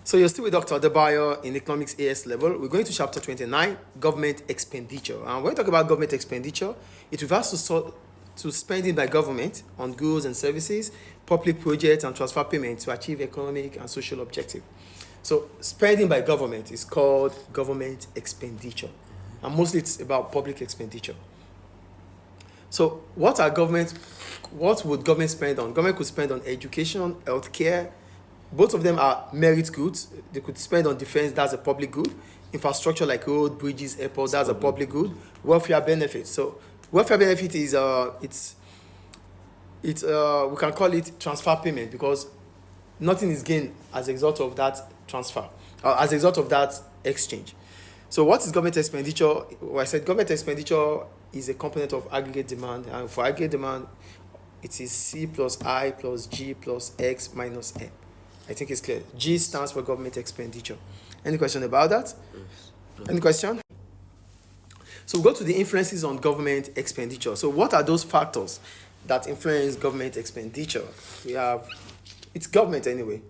So you're still with Dr. Adebayo in Economics AS level. We're going to chapter 29, Government Expenditure. And when we talk about government expenditure, it refers to spending by government on goods and services, public projects, and transfer payments to achieve economic and social objectives. So spending by government is called government expenditure. And mostly it's about public expenditure. So what would government spend on? Government could spend on education, healthcare. Both of them are merit goods. They could spend on defense, that's a public good. Infrastructure like road, bridges, airports, that's a public good. Welfare benefits. So welfare benefit is we can call it transfer payment because nothing is gained as a result of that transfer, as a result of that exchange. So what is government expenditure? Well, I said government expenditure is a component of aggregate demand, and for aggregate demand, it is C plus I plus G plus X minus M. I think it's clear. G stands for government expenditure. Any question about that? Yes. Any question? So we go to the influences on government expenditure. So what are those factors that influence government expenditure? It's government anyway.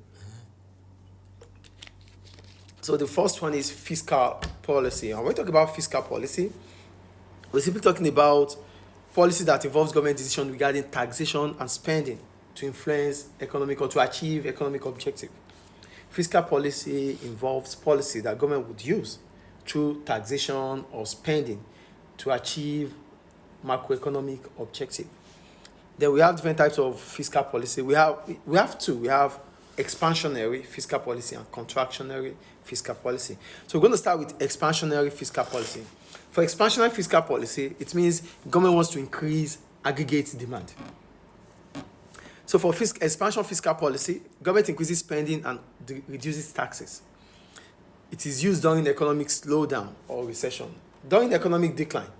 So the first one is fiscal policy. And when we talk about fiscal policy, we're simply talking about policy that involves government decision regarding taxation and spending to influence economic or to achieve economic objective. Fiscal policy involves policy that government would use through taxation or spending to achieve macroeconomic objective. Then we have different types of fiscal policy. We have two. We have expansionary fiscal policy and contractionary fiscal policy. So we're going to start with expansionary fiscal policy. For expansionary fiscal policy, it means government wants to increase aggregate demand. So for expansion fiscal policy, government increases spending and reduces taxes. It is used during economic slowdown or recession. During economic decline,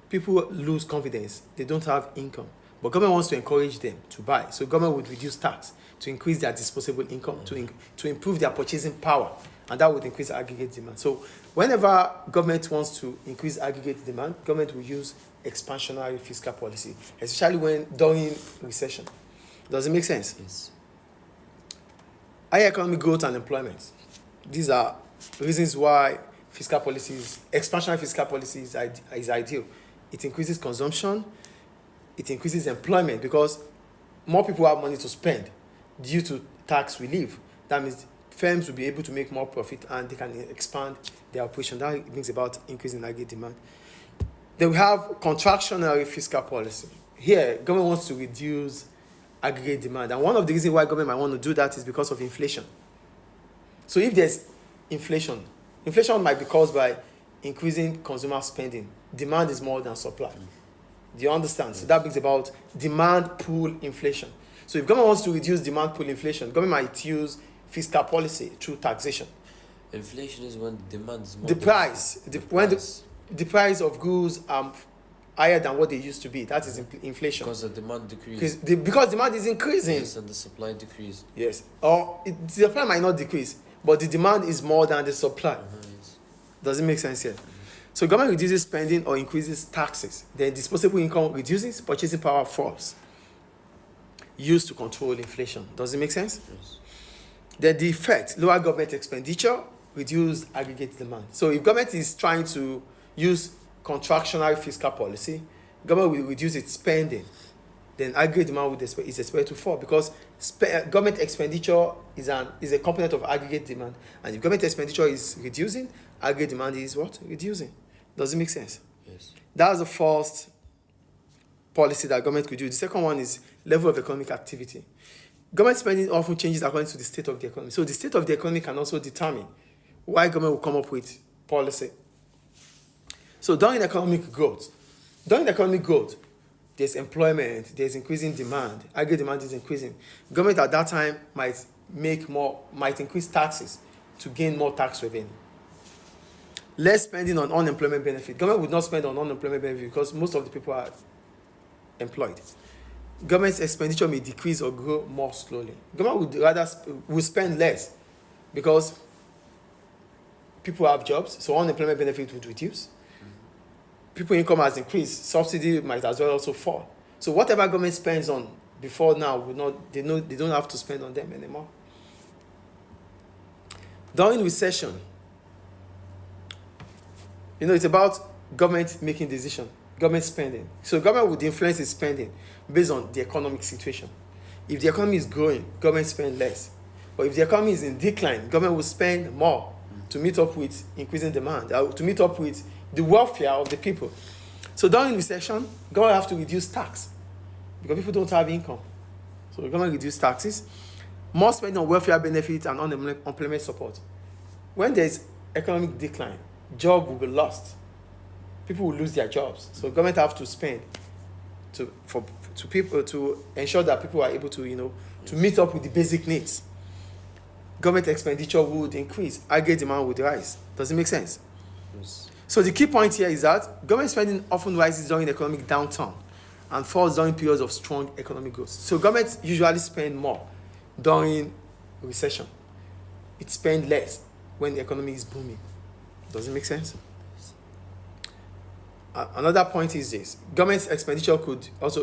people lose confidence. They don't have income. But government wants to encourage them to buy. So government would reduce tax to increase their disposable income, to improve their purchasing power. And that would increase aggregate demand. So whenever government wants to increase aggregate demand, government will use expansionary fiscal policy, especially during recession. Does it make sense? Yes. Higher economic growth and employment. These are reasons why expansionary fiscal policy is ideal. It increases consumption, it increases employment because more people have money to spend due to tax relief. That means firms will be able to make more profit and they can expand their operation. That brings about increasing aggregate demand. Then we have contractionary fiscal policy. Here, government wants to reduce aggregate demand. And one of the reasons why government might want to do that is because of inflation. So if there's inflation might be caused by increasing consumer spending. Demand is more than supply. Do you understand? So that brings about demand pull inflation. So if government wants to reduce demand pull inflation, government might use fiscal policy through taxation. Inflation is when demand is more. The price of goods higher than what they used to be. That is inflation. Because the demand decreased. Because demand is increasing. Yes, and the supply decreased. Yes. Or the supply might not decrease, but the demand is more than the supply. Yes. Does it make sense here? So government reduces spending or increases taxes. Then disposable income reduces, purchasing power falls. Used to control inflation. Does it make sense? Yes. Then the effect, lower government expenditure, reduce aggregate demand. So if government is trying to use contractionary fiscal policy, government will reduce its spending, then aggregate demand is expected to fall because government expenditure is a component of aggregate demand. And if government expenditure is reducing, aggregate demand is what? Reducing. Does it make sense? Yes. That's the first policy that government could do. The second one is level of economic activity. Government spending often changes according to the state of the economy. So the state of the economy can also determine why government will come up with policy. So during economic growth, there's employment, there's increasing demand, aggregate demand is increasing. Government at that time might increase taxes to gain more tax revenue. Less spending on unemployment benefit. Government would not spend on unemployment benefit because most of the people are employed. Government's expenditure may decrease or grow more slowly. Government would spend less because people have jobs, so unemployment benefit would reduce. People income has increased, subsidy might as well also fall. So whatever government spends on before now they don't have to spend on them anymore. During recession, it's about government making decision, government spending. So government would influence its spending based on the economic situation. If the economy is growing, government spend less. But if the economy is in decline, government will spend more to meet up with increasing demand, to meet up with the welfare of the people. So during recession, government have to reduce tax because people don't have income. So the government reduce taxes, more spending on welfare benefits and unemployment support. When there's economic decline, job will be lost. People will lose their jobs. So government have to spend to people to ensure that people are able to to meet up with the basic needs. Government expenditure would increase, aggregate demand would rise. Does it make sense? Yes. So the key point here is that government spending often rises during economic downturn and falls during periods of strong economic growth. So government usually spend more during recession. It spends less when the economy is booming. Does it make sense? Another point is this: government expenditure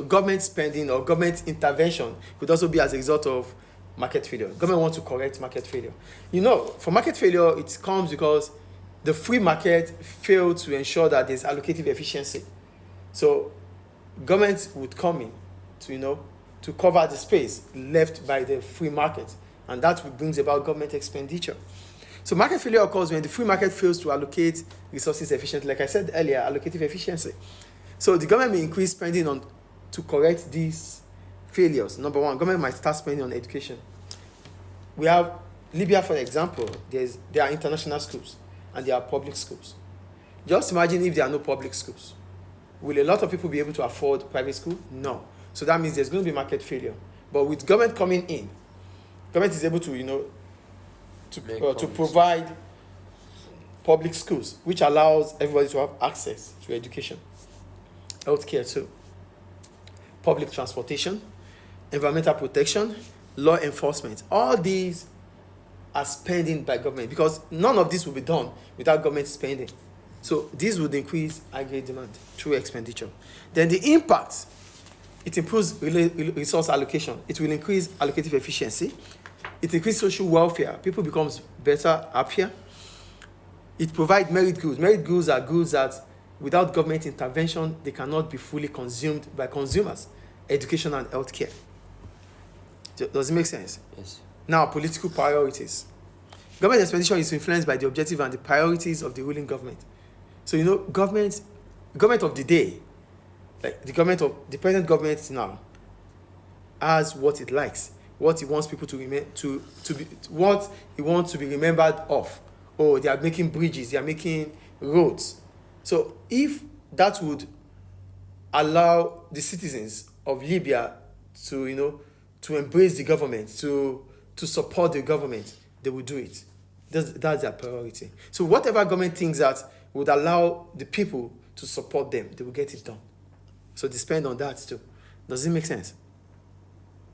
government spending or government intervention could also be as a result of market failure. Government wants to correct market failure. For market failure, it comes because the free market failed to ensure that there's allocative efficiency. So government would come in to cover the space left by the free market, and that brings about government expenditure. So market failure occurs when the free market fails to allocate resources efficiently. Like I said earlier, allocative efficiency. So the government may increase spending to correct these failures. Number one, government might start spending on education. We have Libya, for example. There are international schools and there are public schools. Just imagine if there are no public schools. Will a lot of people be able to afford private school? No. So that means there's going to be market failure. But with government coming in, government is able to to provide public schools, which allows everybody to have access to education, healthcare too, public transportation, environmental protection, law enforcement. All these are spending by government because none of this will be done without government spending. So this would increase aggregate demand through expenditure. Then the impact, it improves resource allocation. It will increase allocative efficiency. It increases social welfare. People become better, happier. It provides merit goods. Merit goods are goods that, without government intervention, they cannot be fully consumed by consumers. Education and healthcare. Does it make sense? Yes. Now, political priorities. Government expenditure is influenced by the objective and the priorities of the ruling government. So, government of the day, like the present government now, has what it likes, what it wants people to what it wants to be remembered of. Oh, they are making bridges, they are making roads. So if that would allow the citizens of Libya to embrace the government, to support the government, they will do it. That's their priority. So whatever government thinks that would allow the people to support them, they will get it done. So they spend on that too. Does it make sense?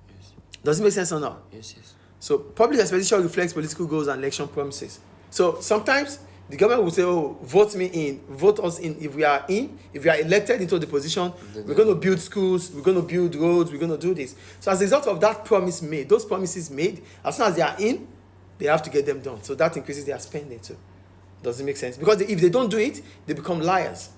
Yes. Does it make sense or not? Yes. So public expenditure reflects political goals and election promises. So sometimes the government will say, oh, vote us in. If we are elected into the position, we're going to build schools, we're going to build roads, we're going to do this. So as a result of that those promises made, as soon as they are in, they have to get them done. So that increases their spending too. Does it make sense? Because if they don't do it, they become liars.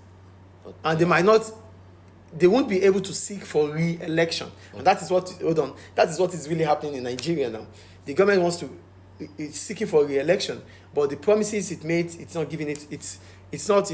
And they won't be able to seek for re-election. And that is what is really happening in Nigeria now. The government it's seeking for re-election, but the promises it made, it's not giving it, it's not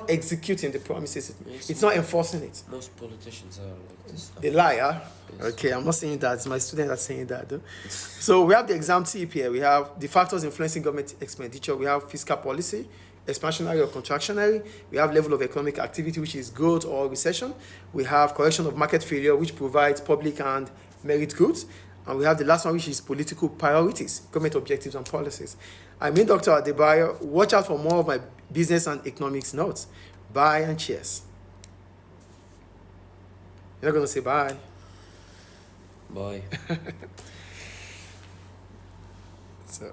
executing the promises. It's not enforcing it. Most politicians are like this. They lie, huh? Yes. Okay, I'm not saying that. It's my students are saying that, though. So we have the exam tip here. We have the factors influencing government expenditure. We have fiscal policy, expansionary or contractionary. We have level of economic activity, which is growth or recession. We have correction of market failure, which provides public and merit goods. And we have the last one, which is political priorities, government objectives and policies. I'm Dr. Adebayo. Watch out for more of my business and economics notes. Bye and cheers. You're not going to say bye. Bye. So.